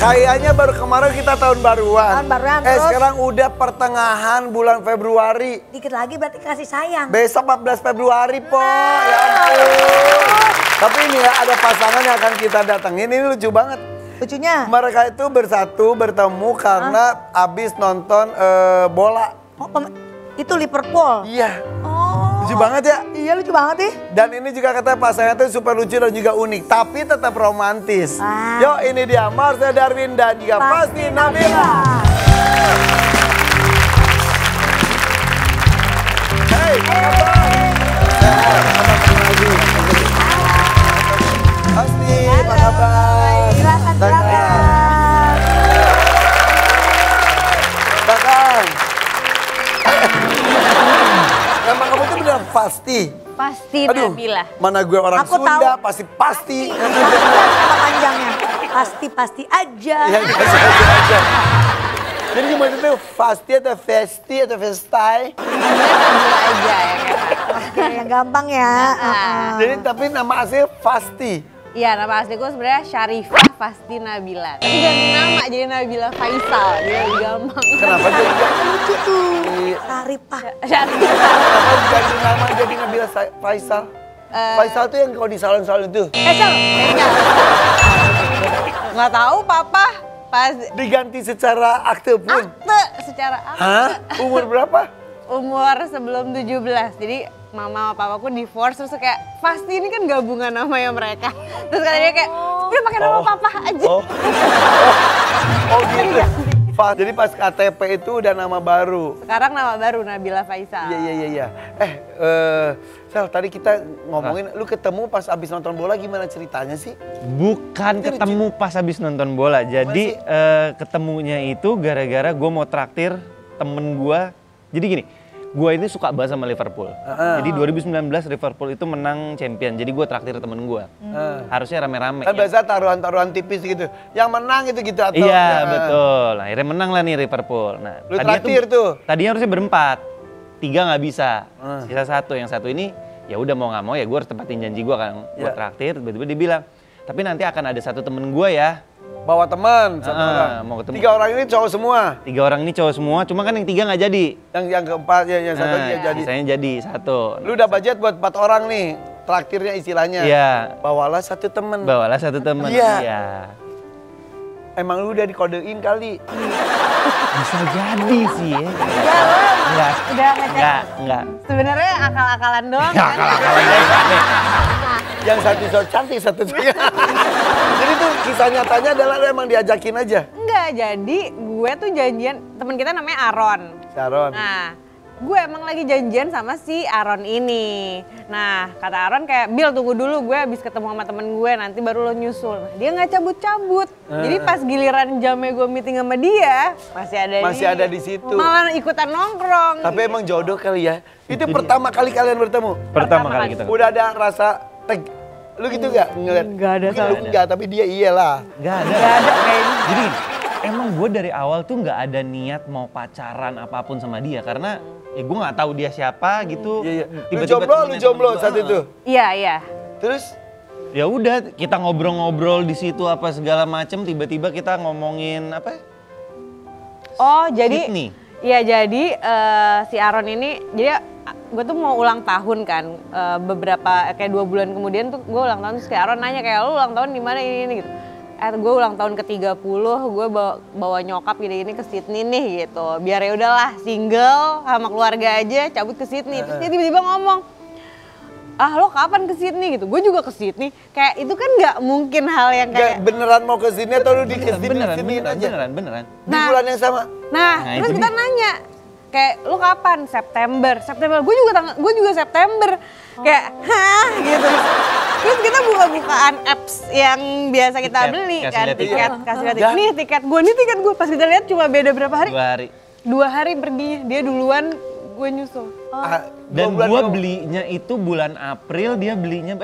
Kayaknya baru kemarin kita tahun baruan. Tahun baruan, terus? Sekarang udah pertengahan bulan Februari. Dikit lagi berarti kasih sayang. Besok 14 Februari, Po. Ya ampun. Tapi ini ya, ada pasangan yang akan kita datengin. Ini lucu banget. Lucunya? Mereka itu bersatu, bertemu karena abis nonton bola. Oh, itu Liverpool? Iya. Oh. Lucu banget ya? Iya, lucu banget nih. Dan ini juga katanya pasangan itu super lucu dan juga unik. Tapi tetap romantis. Wah. Yuk, ini dia Marsha Darwin dan juga Fasti Nabila. Hey, apa kabar? Sehat, apa kabar lagi? Fasti, apa kabar? Silakan, silakan. Bakang. Nama kamu tuh benar Fasti? Pasti Aduh, Nabila. mana gue orang Aku Sunda, tahu. pasti. Nama panjangnya. Pasti aja. Ya, dikasih aja. Jadi gimana itu Fasti atau Festi atau Festai? Nabila aja ya kan. Oke, yang gampang ya. Jadi tapi nama aslinya Fasti. Iya, nama asliku sebenarnya Syarifah Fasti Nabila. Tapi ganti nama jadi Nabila Faisal, jadi lebih gampang. Kenapa jadi Lucu tuh. Iya. Saripah. Syarifah. Kenapa ganti nama jadi Nabila Faisal? Faisal tuh yang kalau di salon-salon itu. Sal, nggak tahu papa pas Diganti secara akte pun. akte secara akte. Hah? Umur berapa? Umur sebelum 17, jadi mama sama papaku divorce terus kayak pasti ini kan gabungan namanya mereka. Terus katanya kayak udah pakai nama papa aja. Oh gitu. Jadi pas KTP itu udah nama baru. Sekarang nama baru Nabila Faisal. Iya. Sel, tadi kita ngomongin, lu ketemu pas abis nonton bola gimana ceritanya sih? Bukan ketemu pas habis nonton bola. Jadi ketemunya itu gara-gara gue mau traktir temen gue. Jadi gini, gue ini suka banget sama Liverpool. Jadi 2019 Liverpool itu menang champion. Jadi gue traktir temen gue. Harusnya rame-rame. Kan biasa taruhan-taruhan tipis gitu. Yang menang itu gitu atau? Iya betul. Akhirnya menang lah nih Liverpool. Nah, Lu traktir tuh? Tadinya harusnya berempat. 3 nggak bisa. Sisa 1. Yang satu ini ya udah mau nggak mau ya gue harus tepatin janji gue kan. Gue traktir. Tiba-tiba dia bilang, tapi nanti akan ada satu temen gue ya. Bawa teman satu orang. Mau ketemu. 3 orang ini cowok semua. 3 orang ini cowok semua. Cuma kan yang 3 nggak jadi. Yang keempat ya, yang satu dia jadi. Sisanya jadi 1. Lu udah budget buat 4 orang nih. Traktirnya istilahnya. Iya. Bawalah satu temen. Bawalah satu temen. Iya. Emang lu udah dikodein kali. Bisa jadi sih ya. Enggak, udah ngecek. Enggak. Sebenarnya akal-akalan doang Ya, kan. akal-akalan dari mana? Yang satu so cantik, satu Jadi tuh kisah nyatanya adalah lu emang diajakin aja. Enggak, jadi gue tuh janjian, temen kita namanya Aron. Sharon. Nah, gue emang lagi janjian sama si Aron ini. Nah, kata Aron kayak, Bil tunggu dulu gue habis ketemu sama temen gue, nanti baru lo nyusul. Nah, dia nggak cabut-cabut. Jadi pas giliran jamnya gue meeting sama dia, masih ada di situ. Malah ikutan nongkrong. Tapi emang jodoh kali ya. Itu pertama kali kalian bertemu. Pertama kali kita. Udah ada rasa lu gitu gak ngeliat? Nggak ada Mungkin sama. lu enggak, tapi dia iyalah. Enggak ada. Nggak ada kayaknya. Jadi gini, emang gue dari awal tuh nggak ada niat mau pacaran apapun sama dia karena ya gue nggak tahu dia siapa gitu. Iya. Lu Tiba-tiba jomblo temennya saat temen itu. gua. Iya. Terus Ya udah kita ngobrol-ngobrol di situ apa segala macem. Tiba-tiba kita ngomongin apa? Oh, jadi Sydney. Iya, jadi si Aron ini, jadi gue tuh mau ulang tahun kan, beberapa kayak 2 bulan kemudian tuh gue ulang tahun, terus kayak Aron nanya kayak lu ulang tahun di mana ini gitu. Gue ulang tahun ke-30, gue bawa nyokap gini-gini ke Sydney nih gitu. Biar ya udahlah single sama keluarga aja cabut ke Sydney. Terus dia tiba-tiba ngomong, ah lo kapan ke Sydney gitu? Gue juga ke Sydney. Kayak itu kan nggak mungkin hal yang kayak beneran mau ke sini atau lu di ke sini aja? Beneran. Di bulan yang sama. Nah, Nah, terus itu kita nanya, kayak lu kapan? September. Gue juga September. Kayak, hah gitu. Terus kita buka-bukaan apps yang biasa kita Tiket, beli kasih kan, lihat tiket, tiket. kasih lihat tiket. Nih tiket gue. Pas kita lihat cuma beda berapa hari? 2 hari. 2 hari perginya. Dia duluan, gue nyusul. Dan gue belinya itu bulan April, dia belinya,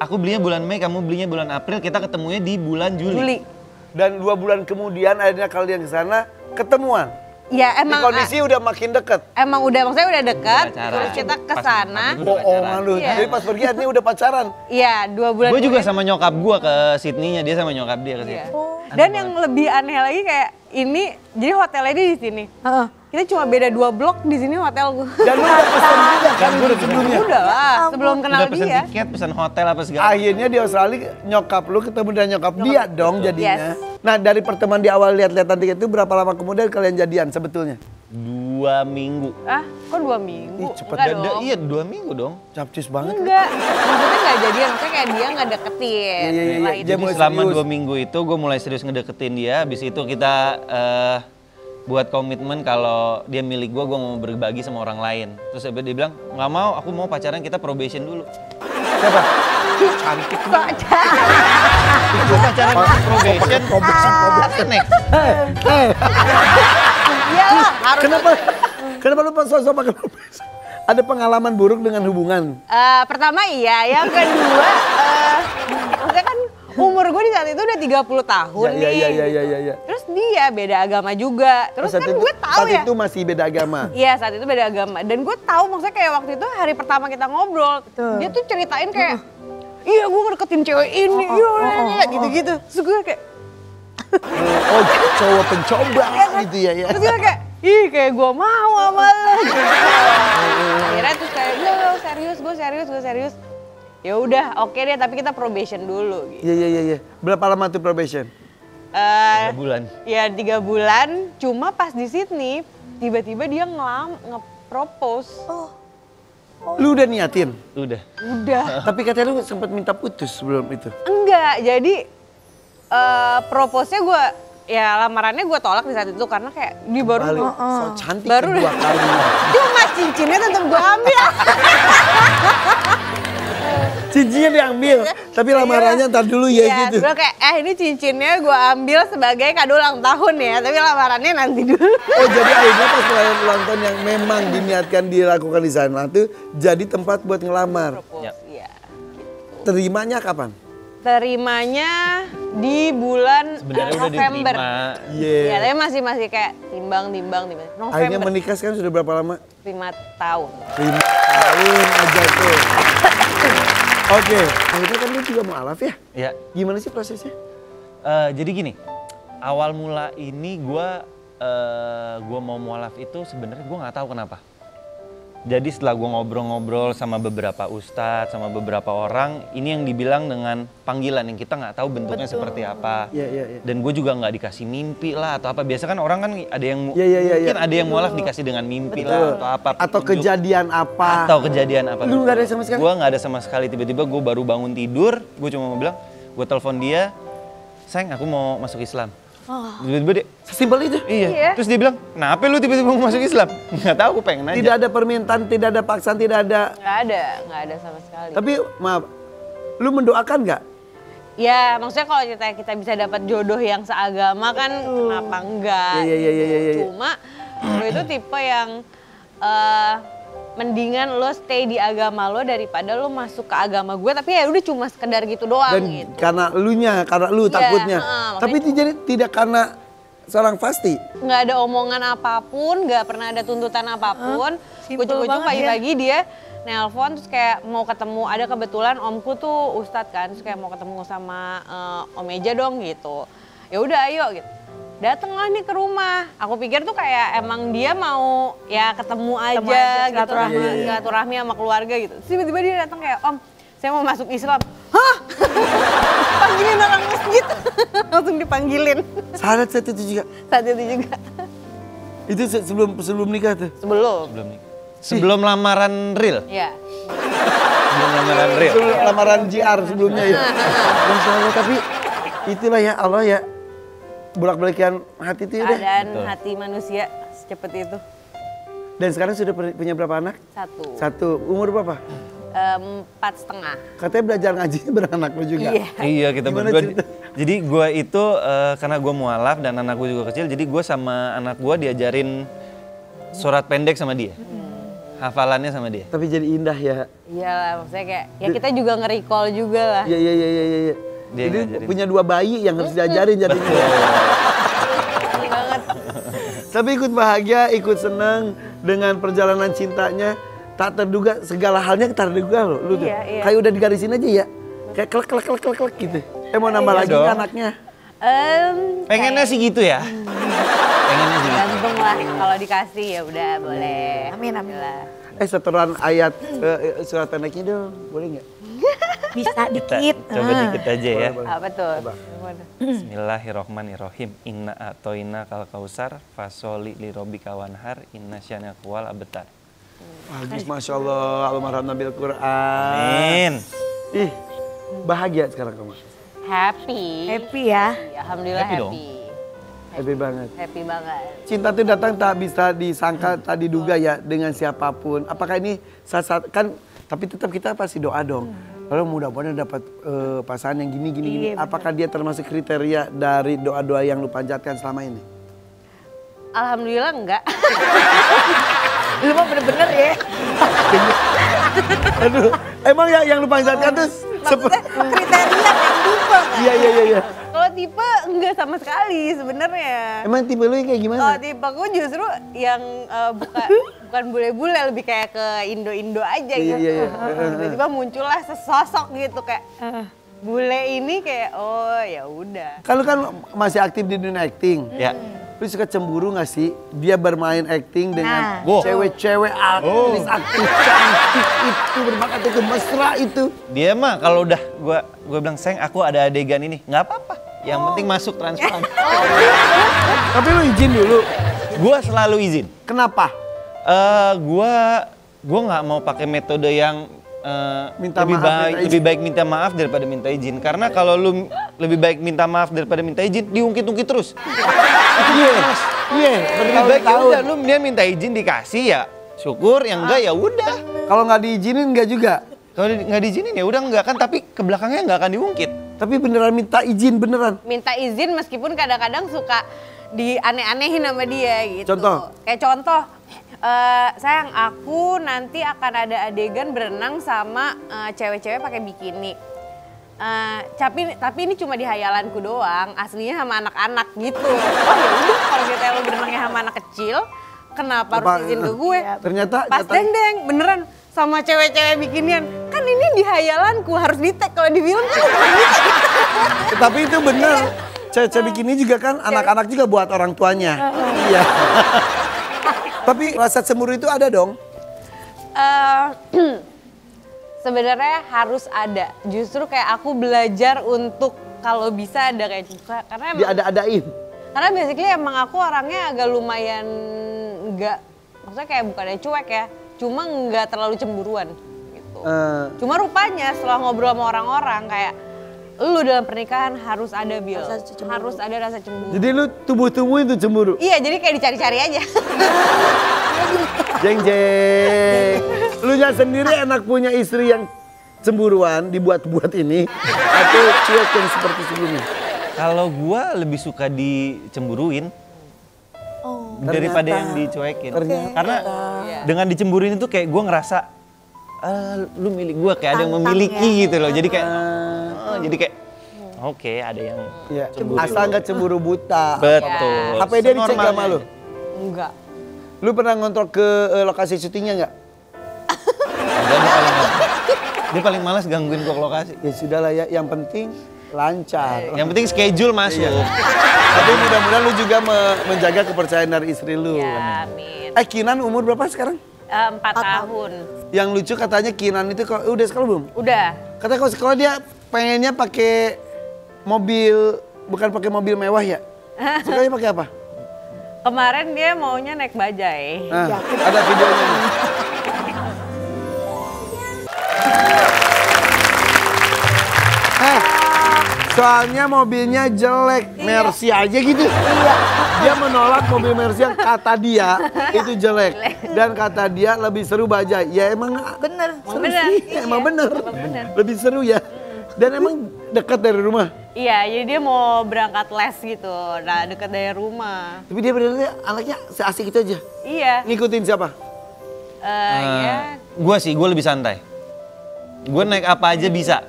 aku belinya bulan Mei, kamu belinya bulan April, kita ketemunya di bulan Juli. Dan 2 bulan kemudian akhirnya kalian ke sana ketemuan. Ya Di emang kondisi udah makin deket. emang maksudnya udah dekat, Udah pacaran. terus kita ke Pas sana. udah pacaran. Bohongan lu. Iya. Jadi pas pergi artinya udah pacaran. Iya, 2 bulan. Gue juga kemudian. sama nyokap gue ke Sydney-nya, dia sama nyokap dia ke situ. Iya. Dan yang lebih aneh lagi kayak ini, jadi hotelnya di sini. Heeh. Kita cuma beda 2 blok di sini hotel gue. Dan lu udah pesen juga kan sebelumnya. Udah lah, sebelum kenal Udah pesen dia. tiket, pesen hotel apa segala. Akhirnya di Australia nyokap lu ketemu dengan nyokap dia dong jadinya. Yes. Nah dari pertemuan di awal lihat-lihatan tiket itu berapa lama kemudian kalian jadian sebetulnya? 2 minggu. Ah, kok 2 minggu? Ih, cepet Enggak Dada, dong. iya 2 minggu dong. Capcus banget. Enggak, maksudnya nggak jadian, maksudnya kayak dia nggak deketin. Iya, iya, iya. Setelah Dia itu. Jadi mulai selama serius. 2 minggu itu gue mulai serius ngedeketin dia. Habis itu kita buat komitmen kalau dia milik gue mau berbagi sama orang lain. Terus dia bilang, nggak mau, aku mau pacaran, kita probation dulu. Siapa? Cantik. Gue pacaran probation. Next. Iyalah, harus. Kenapa lu pas sosok pakai probation? Ada pengalaman buruk dengan hubungan? Pertama iya, yang kedua, maksudnya kan umur gue di saat itu udah 30 tahun nih. Iya. Terus dia beda agama juga. Terus Saat kan itu- gue tahu saat ya. itu masih beda agama. Iya saat itu beda agama. Dan gue tahu maksudnya kayak waktu itu hari pertama kita ngobrol. Betul. Dia tuh ceritain kayak, iya gue ngedeketin cewek ini, iya gitu-gitu. Terus gue kayak, Oh cowok pencoba gitu ya. terus gue kayak, ih kayak gue mau sama lo. Gitu. Akhirnya terus kayak, gue serius. Ya udah, oke deh, tapi kita probation dulu. Gitu. Iya. Berapa lama tuh probation? 3 bulan. Ya 3 bulan, cuma pas di Sydney tiba-tiba dia nge-propose. Lu udah niatin? Udah. Udah. Tapi katanya lu sempat minta putus sebelum itu. Enggak, jadi propose-nya gue, ya lamarannya gue tolak di saat itu karena kayak dia baru Balik. So cantik Baru kedua deh. kali. cuma cincinnya tetap gue ambil. Cincinnya diambil, tapi lamarannya ntar dulu ya Iya, gitu. gue kayak ini cincinnya gue ambil sebagai kado ulang tahun ya, tapi lamarannya nanti dulu. Oh jadi akhirnya pas perayaan ulang tahun yang memang diniatkan dilakukan di sana tuh jadi tempat buat ngelamar. Propose, Ya. iya. Terimanya kapan? Terimanya di bulan Sebenarnya udah November. diterima. Iya. Ya, tapi masih kayak timbang. November. Akhirnya menikah sekarang sudah berapa lama? 5 tahun. 5 tahun aja tuh. Oke, akhirnya kan lu juga mau alaf ya? Ya. Gimana sih prosesnya? Jadi gini, awal mula ini gue mau mualaf itu sebenarnya gue nggak tahu kenapa. Jadi setelah gue ngobrol-ngobrol sama beberapa ustadz, sama beberapa orang, ini yang dibilang dengan panggilan yang kita nggak tahu bentuknya seperti apa. Iya. Dan gue juga nggak dikasih mimpi lah atau apa. Biasa kan orang kan ada yang Iya. mungkin ada yang mualaf dikasih dengan mimpi lah atau apa. Atau petunjuk. kejadian apa? Atau kejadian apa. Lu nggak ada sama sekali? Gue nggak ada sama sekali. Tiba-tiba gue baru bangun tidur, gue cuma mau bilang, gue telepon dia, sayang aku mau masuk Islam. Tiba-tiba dia, Sesimpel itu? Iya. iya. Terus dia bilang, kenapa lu tiba-tiba mau masuk Islam? Nggak tahu, aku pengen aja. Tidak ada permintaan, tidak ada paksaan, tidak ada. Nggak ada sama sekali. Tapi maaf, lu mendoakan nggak? Ya, maksudnya kalau kita bisa dapat jodoh yang seagama kan kenapa enggak? Iya. Cuma lo itu tipe yang mendingan lo stay di agama lo daripada lo masuk ke agama gue, tapi ya udah cuma sekedar gitu doang Dan gitu. karena lu Iya, takutnya. makanya Tapi jadi tidak karena seorang pasti. Nggak ada omongan apapun, nggak pernah ada tuntutan apapun. Simple Ujung-ujung banget pagi-pagi dia nelpon terus kayak mau ketemu, ada kebetulan omku tuh ustadz kan, terus kayak mau ketemu sama Om Eja dong gitu. Ya udah ayo gitu. Datenglah nih ke rumah. Aku pikir tuh kayak emang dia mau ya ketemu aja gitu, silaturahmi. silaturahmi sama keluarga gitu. Terus tiba-tiba dia datang kayak, Om, saya mau masuk Islam. Hah? Panggilin orang masjid. Langsung dipanggilin. Saat itu juga. Saat itu juga. Itu sebelum nikah tuh. Sebelum. Sebelum lamaran real. Ya. Sebelum lamaran real. Sebelum lamaran JR sebelumnya ya. Masya Allah, tapi itulah ya Allah ya. Bolak-balikan hati itu ya deh. Keadaan Betul. hati manusia secepat itu. Dan sekarang sudah punya berapa anak? Satu. Umur berapa? 4,5. Katanya belajar ngajinya beranak lu juga. Iya. Iya, kita Gimana berdua. cerita? Jadi gue itu karena gue mualaf dan anak gue juga kecil, jadi gue sama anak gue diajarin surat pendek sama dia. Hafalannya sama dia. Tapi jadi indah ya. Iyalah, maksudnya kayak ya kita juga nge-recall juga lah. Iya. Dia Jadi ngajarin. punya 2 bayi yang harus diajarin jadinya. Betul banget. Tapi ikut bahagia, ikut senang dengan perjalanan cintanya. Tak terduga segala halnya terduga loh. Lu tuh. Iya. Kayak udah digarisin aja ya. Kayak klek gitu. Mau nambah lagi dong. kan anaknya? Pengennya sih gitu ya. Pengennya sih gitu. Gantung lah, kalau dikasih ya udah boleh. Amin, amin. Lah. Setoran ayat surat pendeknya dong, boleh nggak? Bisa Kita dikit. coba dikit aja ya. Apa tuh? Bismillahirrohmanirrohim. Inna atoina kal kausar fasoli li robika wanhar inna syani'aka wal abtar. Bagus, Masya Allah, almarhum Nabil Quran. Amin. Ih, bahagia sekarang kamu. Happy. Happy ya. Ya, alhamdulillah Happy dong. happy. Happy banget. Happy banget. Cinta itu datang tak bisa disangka, tak diduga ya dengan siapapun. Apakah ini saat kan, tapi tetap kita pasti doa dong. Lalu mudah-mudahan dapat pasangan yang gini. Iya, Apakah dia termasuk kriteria dari doa-doa yang lu panjatkan selama ini? Alhamdulillah enggak. Lu mah bener-bener ya. Aduh, emang yang lu panjatkan tuh Maksudnya kriteria yang tipe. Iya. Kalau tipe enggak sama sekali sebenarnya. Emang tipe lu yang kayak gimana? Oh, tipe aku justru yang bukan bule-bule, lebih kayak ke Indo-Indo aja Iya, gitu. iya. Tiba-tiba muncullah sesosok gitu kayak bule ini kayak oh ya udah. Kalau kan masih aktif di dunia acting. Ya. Lu suka cemburu gak sih? Dia bermain acting dengan Nah. cewek-cewek aktris aktif cantik itu, berbakat itu, mesra itu. Dia mah kalau udah gua bilang sayang aku ada adegan ini, nggak apa-apa. Yang penting masuk transparan. Tapi lu izin dulu. Gua selalu izin. Kenapa? Gua nggak mau pakai metode yang Minta lebih maaf, baik minta izin. lebih baik minta maaf daripada minta izin. Karena kalau lu lebih baik minta maaf daripada minta izin, diungkit-ungkit terus. Iya, Lebih baik ya udah lu mendingan minta izin dikasih ya syukur, yang enggak ya udah. Kalau nggak diizinin nggak juga. Kalau nggak diizinin ya udah enggak kan, tapi ke belakangnya nggak akan diungkit. Tapi beneran minta izin beneran. Minta izin meskipun kadang-kadang suka dianeh-anehin sama dia gitu. Contoh? Kayak contoh, sayang aku nanti akan ada adegan berenang sama cewek-cewek pakai bikini. Tapi ini cuma di hayalanku doang, aslinya sama anak-anak gitu. Oh ya udah, kalau kita lu berenangnya sama anak kecil, kenapa harus izin ke gue? Ternyata Pas deng beneran sama cewek-cewek bikinian. Kan ini di hayalanku, harus di-tag. Kalau di film kan bukan di-tag. Tapi itu bener. Cewek-cewek begini juga kan anak-anak juga buat orang tuanya. Iya. Tapi rasa cemburu itu ada dong. Sebenarnya harus ada. Justru kayak aku belajar untuk kalau bisa ada kayak gitu. Karena emang, Diada-adain. karena basically emang aku orangnya agak lumayan enggak, maksudnya kayak bukannya cuek ya, cuma enggak terlalu cemburuan gitu. Cuma rupanya setelah ngobrol sama orang-orang kayak lu dalam pernikahan harus ada Bil, Rasa cemburu. harus ada rasa cemburu. Jadi lu tubuh-tubuh itu cemburu. Iya, jadi kayak dicari-cari aja. Jeng jeng. Lu nya sendiri enak punya istri yang cemburuan dibuat-buat ini atau cuek yang seperti sebelumnya? Kalau gua lebih suka dicemburuin daripada yang dicuekin. Karena dengan dicemburuin itu kayak gua ngerasa lu milik gua, kayak ada yang Tantang memiliki ya. gitu loh. Jadi kayak oke, ada yang Iya. cemburu. Asal nggak cemburu buta. Betul. HP dia dicek Senormalnya sama lu? aja. Enggak. Lu pernah ngontrol ke lokasi syutingnya nggak? Dia paling malas gangguin gua ke lokasi. Ya sudah lah ya, yang penting lancar. Yang penting schedule masuk. Tapi mudah-mudahan lu juga menjaga kepercayaan dari istri lu. Ya, amin. Kinan umur berapa sekarang? 4 tahun. Yang lucu katanya Kinan itu udah sekolah belum? Udah. Katanya kalau sekolah dia pengennya pakai mobil, bukan pakai mobil mewah ya? Sukanya pakai apa? Kemarin dia maunya naik bajai. Nah, ada videonya nih. Soalnya mobilnya jelek, Mercy aja gitu. Dia menolak mobil Mercy yang kata dia itu jelek. Dan kata dia lebih seru bajai. Ya emang Bener. seru bener, sih, iya. emang bener. Emang bener. Lebih seru ya. Dan emang dekat dari rumah. Iya, jadi dia mau berangkat les gitu. Nah, deket dari rumah. Tapi dia benernya anaknya seasik itu aja. Iya. Ngikutin siapa? Ya. Gue lebih santai. Gue naik apa aja bisa.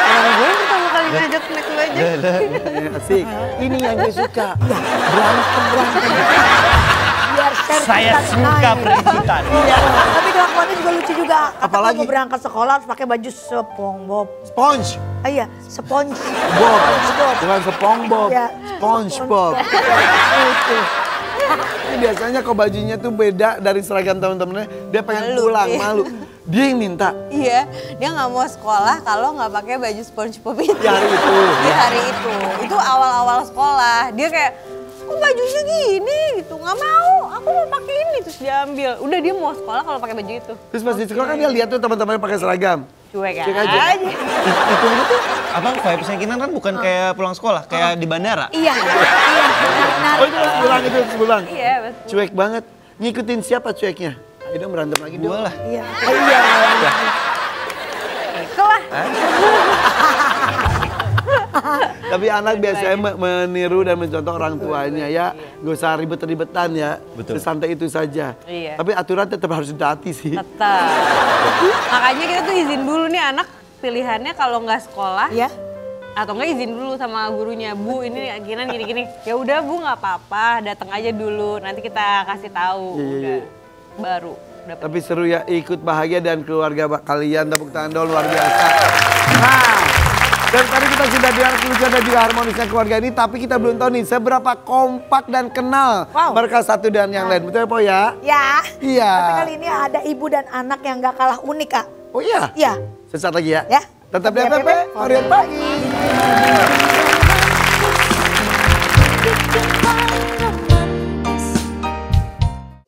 Orang gue yang pertama kali ngajak naik bajai. Asik. Ini yang gue suka. Berantem. Biar share Saya kita suka naik. pericikan. Iya. Tapi kelakuannya juga lucu juga. Kata Apalagi? mau berangkat sekolah harus pakai baju SpongeBob. Sponge. Ah, iya, sponge. Bob. SpongeBob. Bukan SpongeBob. Iya. SpongeBob. Itu. Ini biasanya kok bajunya tuh beda dari seragam temen-temennya. Dia pengen Malu, pulang, iya. malu. Dia yang minta. Iya, dia nggak mau sekolah kalau nggak pakai baju SpongeBob itu. Di hari itu. Di hari itu. Itu awal-awal sekolah. Dia kayak, kok bajunya gini gitu, nggak mau. Aku mau pakai ini, terus dia ambil. Udah dia mau sekolah kalau pakai baju itu. Terus pas di sekolah kan dia lihat tuh teman-temannya pakai seragam. Cuek Cuek aja. Itu tuh abang vibes-nya Kinan kan bukan kayak pulang sekolah, kayak di bandara. Iya, benar. Oh itu sebulan. Iya, betul. Cuek banget. Ngikutin siapa cueknya? Ayo dong berantem lagi dong. Gua lah. Iya. Iya. Kelah. Tapi anak biasanya meniru dan mencontoh orang tuanya ya. Gak usah ribet-ribetan ya. Betul. Sesantai itu saja. Iya. Tapi aturan tetap harus ditaati sih. Tetap. Makanya kita tuh izin dulu nih anak pilihannya kalau nggak sekolah. Iya. Atau enggak izin dulu sama gurunya, Bu ini Kinan gini-gini. Ya udah Bu nggak apa-apa, datang aja dulu. Nanti kita kasih tahu. Iya, Udah. Baru dapet. Tapi seru ya, ikut bahagia dan keluarga kalian. Tepuk tangan dong, luar biasa. Nah, dan tadi kita sudah dengar kelucuan dan juga harmonisnya keluarga ini. Tapi kita belum tahu nih seberapa kompak dan kenal mereka satu dan yang lain. Betul ya, Po ya? Ya. Iya. Tapi kali ini ada ibu dan anak yang gak kalah unik, Kak. Oh iya? Iya. Sesaat lagi ya? Ya. Tetap di FPP, Korean Pagi.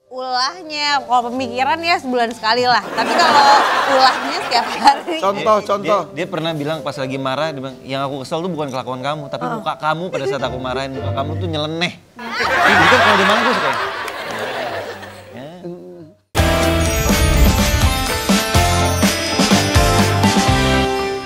Ulahnya, kalau pemikiran ya sebulan sekali lah. Tapi kalau ulahnya setiap hari. Contoh. Dia pernah bilang pas lagi marah, dia bilang, yang aku kesel tuh bukan kelakuan kamu, tapi muka kamu pada saat aku marahin, muka kamu tuh nyeleneh. Jadi kan kalau dia marah gue suka,